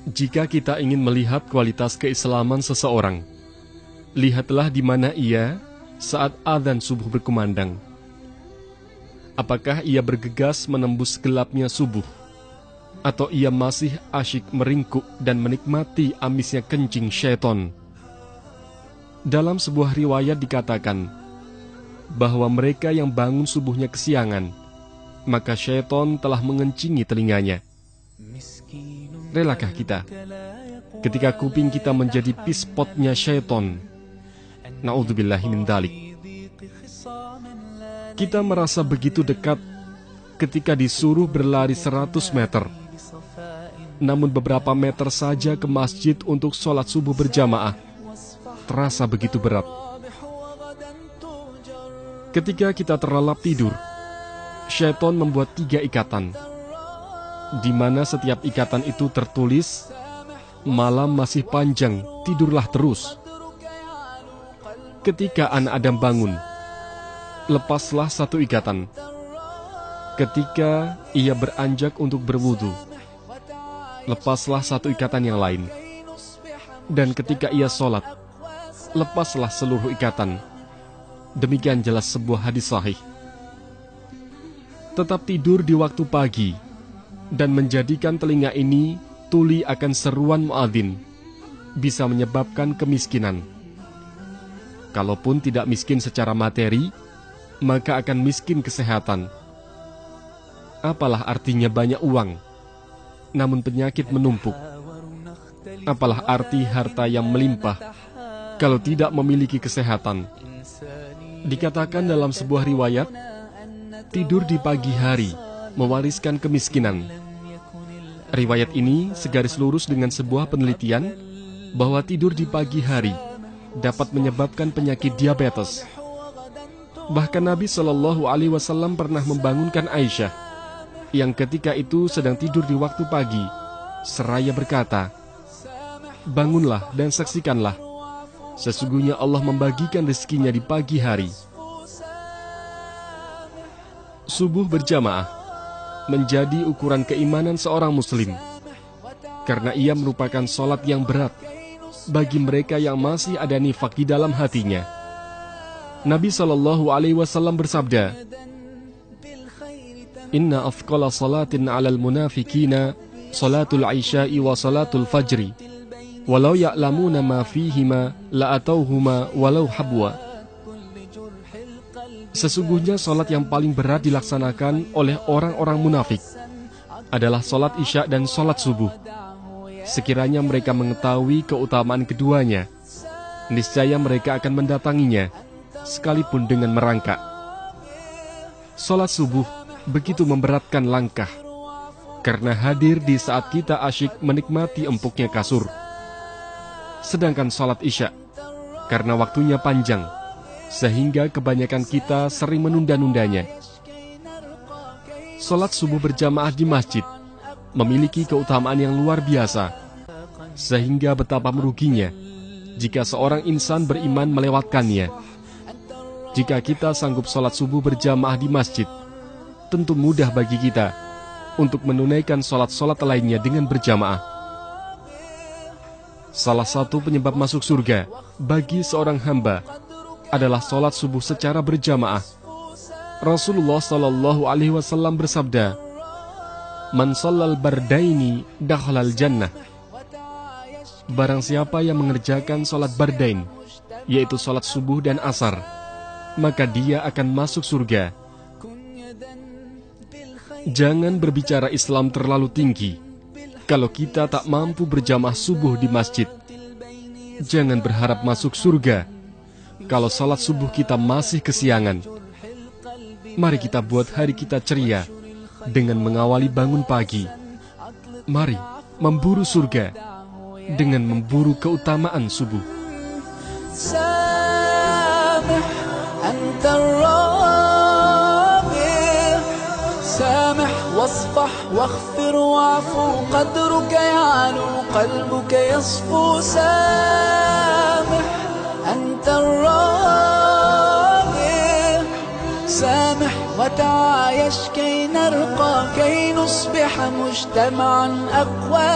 Jika kita ingin melihat kualitas keislaman seseorang, lihatlah di mana ia saat adzan subuh berkumandang. Apakah ia bergegas menembus gelapnya subuh, atau ia masih asyik meringkuk dan menikmati amisnya kencing syaitan? Dalam sebuah riwayat dikatakan bahwa mereka yang bangun subuhnya kesiangan, maka syaitan telah mengencingi telinganya. Relakah kita ketika kuping kita menjadi pispotnya syaitan? Na'udzubillahi min dzalik. Kita merasa begitu dekat ketika disuruh berlari 100 meter. Namun beberapa meter saja ke masjid untuk sholat subuh berjamaah terasa begitu berat. Ketika kita terlelap tidur, syaitan membuat 3 ikatan, di mana setiap ikatan itu tertulis, malam masih panjang, tidurlah terus. Ketika anak Adam bangun, lepaslah 1 ikatan. Ketika ia beranjak untuk berwudu, lepaslah 1 ikatan yang lain. Dan ketika ia sholat, lepaslah seluruh ikatan. Demikian jelas sebuah hadis sahih. Tetap tidur di waktu pagi dan menjadikan telinga ini tuli akan seruan muadzin bisa menyebabkan kemiskinan. Kalaupun tidak miskin secara materi, maka akan miskin kesehatan. Apalah artinya banyak uang, namun penyakit menumpuk? Apalah arti harta yang melimpah kalau tidak memiliki kesehatan? Dikatakan dalam sebuah riwayat, tidur di pagi hari mewariskan kemiskinan. Riwayat ini segaris lurus dengan sebuah penelitian bahwa tidur di pagi hari dapat menyebabkan penyakit diabetes. Bahkan Nabi Shallallahu Alaihi Wasallam pernah membangunkan Aisyah yang ketika itu sedang tidur di waktu pagi, seraya berkata, "Bangunlah dan saksikanlah, sesungguhnya Allah membagikan rezekinya di pagi hari." Subuh berjamaah menjadi ukuran keimanan seorang muslim, karena ia merupakan sholat yang berat bagi mereka yang masih ada nifak di dalam hatinya. Nabi Shallallahu Alaihi Wasallam bersabda, "Inna afqala salatin 'alal munafikina salatul isya'i wa salatul fajri, walau ya'lamuna ma fihima la'atauhuma walau habwa." Sesungguhnya sholat yang paling berat dilaksanakan oleh orang-orang munafik adalah sholat isya dan sholat subuh. Sekiranya mereka mengetahui keutamaan keduanya, niscaya mereka akan mendatanginya, sekalipun dengan merangkak. Sholat subuh begitu memberatkan langkah, karena hadir di saat kita asyik menikmati empuknya kasur. Sedangkan sholat isya, karena waktunya panjang, sehingga kebanyakan kita sering menunda-nundanya. Sholat subuh berjamaah di masjid memiliki keutamaan yang luar biasa, sehingga betapa meruginya jika seorang insan beriman melewatkannya. Jika kita sanggup sholat subuh berjamaah di masjid, tentu mudah bagi kita untuk menunaikan sholat-sholat lainnya dengan berjamaah. Salah satu penyebab masuk surga bagi seorang hamba adalah sholat subuh secara berjamaah. Rasulullah Shallallahu Alaihi Wasallam bersabda, "Man shallal bardaini dakhalal jannah." Barang siapa yang mengerjakan sholat bardain, yaitu sholat subuh dan asar, maka dia akan masuk surga. Jangan berbicara Islam terlalu tinggi kalau kita tak mampu berjamaah subuh di masjid. Jangan berharap masuk surga kalau salat subuh kita masih kesiangan. Mari kita buat hari kita ceria dengan mengawali bangun pagi. Mari memburu surga dengan memburu keutamaan subuh. واصفح واغفر واعفو قدرك يعلو قلبك يصفو سامح أنت الرابع سامح وتعايش كي نرقى كي نصبح مجتمعا أقوى.